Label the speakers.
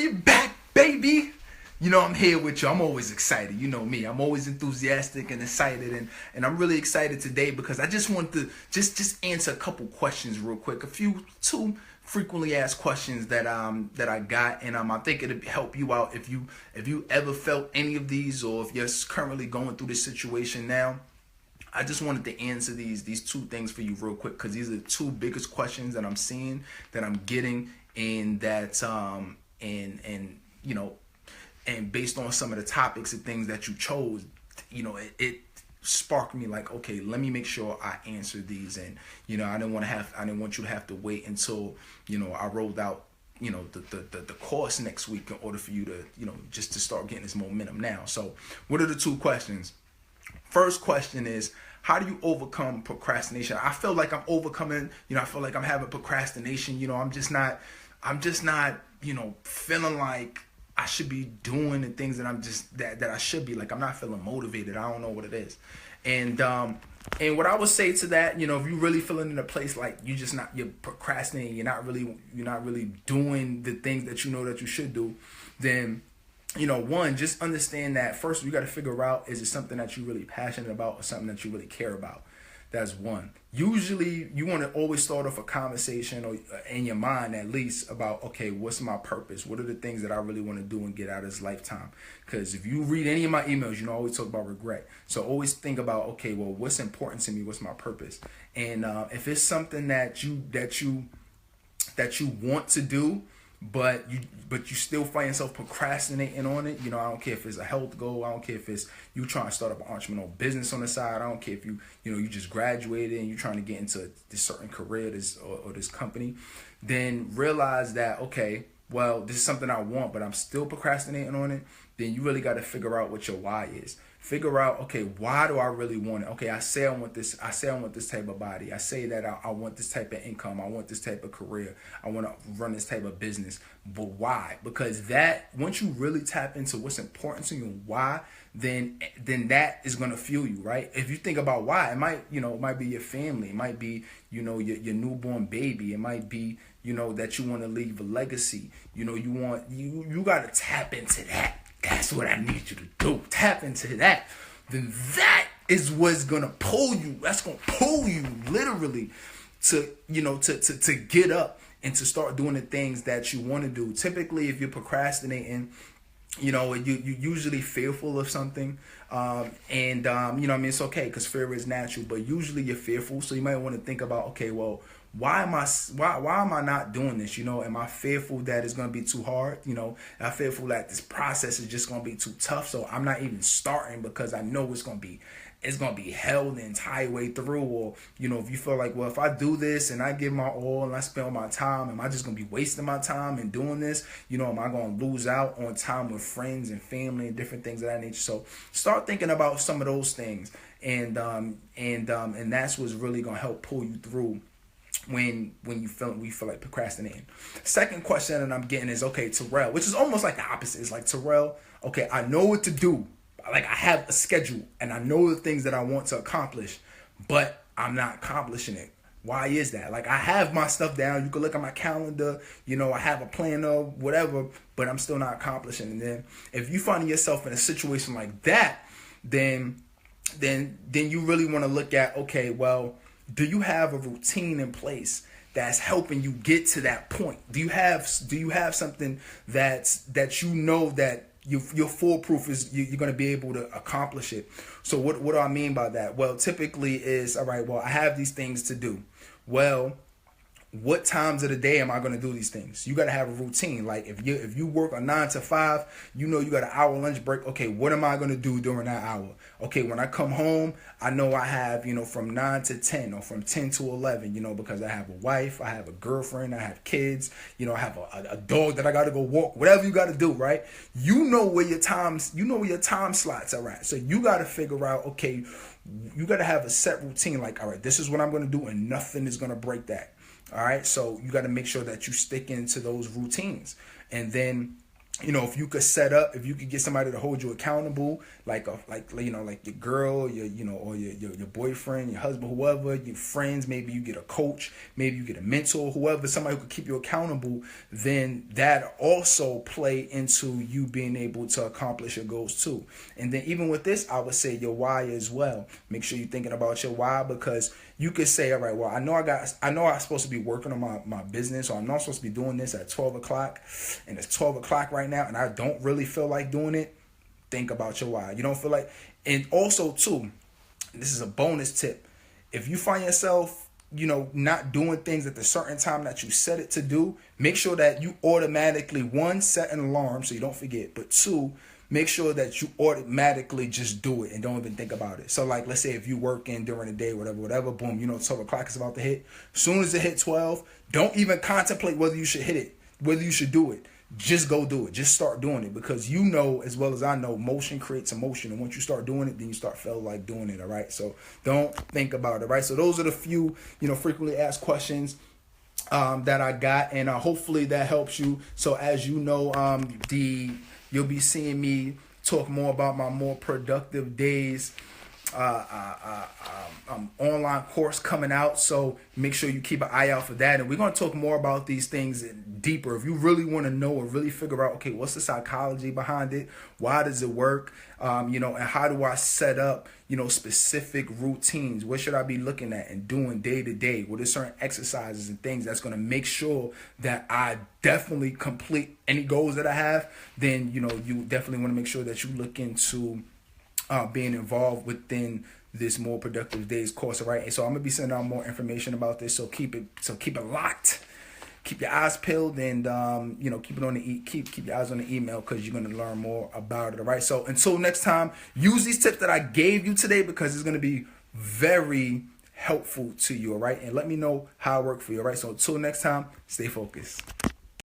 Speaker 1: We back, baby. You know, I'm here with you. I'm always excited. You know me. I'm always enthusiastic and excited, and I'm really excited today because I just want to just answer a couple questions real quick. Two frequently asked questions that I got, and I think it'll help you out if you ever felt any of these, or if you're currently going through this situation now. I just wanted to answer these two things for you real quick because these are the two biggest questions that I'm seeing, that I'm getting, and that and you know, and based on some of the topics and things that you chose, you know, it sparked me like, okay, let me make sure I answer these. And you know, I didn't want you to have to wait until, you know, I rolled out, you know, the course next week in order for you to, you know, just to start getting this momentum now. So what are the two questions? First question is, how do you overcome procrastination? I feel like I'm overcoming, you know, I feel like I'm having procrastination. You know, I'm just not, you know, feeling like I should be doing the things that I should be. Like, I'm not feeling motivated. I don't know what it is. And what I would say to that, you know, if you're really feeling in a place like you're procrastinating, you're not really doing the things that you know that you should do, then, you know, one, just understand that first you got to figure out, is it something that you're really passionate about or something that you really care about? That's one. Usually you want to always start off a conversation, or in your mind at least, about, okay, what's my purpose? What are the things that I really want to do and get out of this lifetime? Because if you read any of my emails, you know, I always talk about regret. So always think about, okay, well, what's important to me? What's my purpose? And if it's something that you want to do, but you still find yourself procrastinating on it, you know, I don't care if it's a health goal, I don't care if it's you trying to start up an entrepreneurial business on the side, I don't care if you just graduated and you're trying to get into this certain career, or this company, then realize that, okay, well, this is something I want, but I'm still procrastinating on it. Then you really got to figure out what your why is. Figure out, okay, why do I really want it? Okay, I say I want this type of body. I say that I want this type of income. I want this type of career. I want to run this type of business. But why? Because that, once you really tap into what's important to you and why, then that is going to fuel you, right? If you think about why, it might be your family. It might be, you know, your newborn baby. It might be, you know, that you want to leave a legacy. You know, you got to tap into that. That's what I need you to do. Tap into that. Then that is what's gonna pull you. That's gonna pull you literally to, you know, to get up and to start doing the things that you want to do. Typically, if you're procrastinating, you know, you're usually fearful of something. You know what I mean? It's okay because fear is natural, but usually you're fearful. So you might want to think about, okay, well, why am I not doing this? You know, am I fearful that it's going to be too hard? You know, am I fearful that this process is just going to be too tough? So I'm not even starting because I know it's going to be hell the entire way through. Or, you know, if you feel like, well, if I do this and I give my all and I spend all my time, am I just going to be wasting my time in doing this? You know, am I going to lose out on time with friends and family and different things of that nature? So start thinking about some of those things. And that's what's really going to help pull you through when we feel like procrastinating. Second question that I'm getting is, okay, Terrell, which is almost like the opposite. It's like, Terrell, okay, I know what to do. Like, I have a schedule and I know the things that I want to accomplish, but I'm not accomplishing it. Why is that? Like, I have my stuff down. You can look at my calendar. You know, I have a plan of whatever, but I'm still not accomplishing. And then if you find yourself in a situation like that, then you really want to look at, okay, well, do you have a routine in place that's helping you get to that point? Do you have something that you know that you're foolproof, is you're going to be able to accomplish it? So what do I mean by that? Well, typically is, all right, well, I have these things to do. Well, what times of the day am I going to do these things? You got to have a routine. Like, if you work a 9 to 5, you know, you got an hour lunch break. Okay, what am I going to do during that hour? Okay, when I come home, I know I have, you know, from 9 to 10 or from 10 to 11, you know, because I have a wife, I have a girlfriend, I have kids, you know, I have a dog that I got to go walk, whatever you got to do, right? You know where your time slots are at. So you got to figure out, okay, you got to have a set routine. Like, all right, this is what I'm going to do and nothing is going to break that. All right, so you got to make sure that you stick into those routines. And then if you could set up, if you could get somebody to hold you accountable, like your girl, or your boyfriend, your husband, whoever, your friends, maybe you get a coach, maybe you get a mentor, whoever, somebody who could keep you accountable, then that also play into you being able to accomplish your goals too. And then even with this, I would say your why as well. Make sure you're thinking about your why, because you could say, all right, well, I know I'm supposed to be working on my business, or I'm not supposed to be doing this at 12 o'clock, and it's 12 o'clock right now, and I don't really feel like doing it. Think about your why. You don't feel like, and also too, this is a bonus tip. If you find yourself, not doing things at the certain time that you set it to do, make sure that you automatically, one, set an alarm so you don't forget, but two, make sure that you automatically just do it and don't even think about it. So like, let's say if you working during the day, whatever, boom, 12 o'clock is about to hit. As soon as it hit 12, don't even contemplate whether you should hit it, whether you should do it. Just go do it. Just start doing it, because as well as I know, motion creates emotion. And once you start doing it, then you start feeling like doing it. All right. So don't think about it. Right. So those are the few, frequently asked questions that I got, and hopefully that helps you. So as you know, you'll be seeing me talk more about my more productive days online course coming out, so make sure you keep an eye out for that. And we're going to talk more about these things deeper. If you really want to know or really figure out, okay, what's the psychology behind it, why does it work, and how do I set up specific routines, what should I be looking at and doing day to day, what are certain exercises and things that's going to make sure that I definitely complete any goals that I have, then you definitely want to make sure that you look into being involved within this more productive days course. All right. And so I'm gonna be sending out more information about this. So keep it locked. Keep your eyes peeled, and keep it on keep your eyes on the email, because you're gonna learn more about it. All right. So until next time, use these tips that I gave you today, because it's gonna be very helpful to you. All right. And let me know how it worked for you. All right. So until next time, stay focused.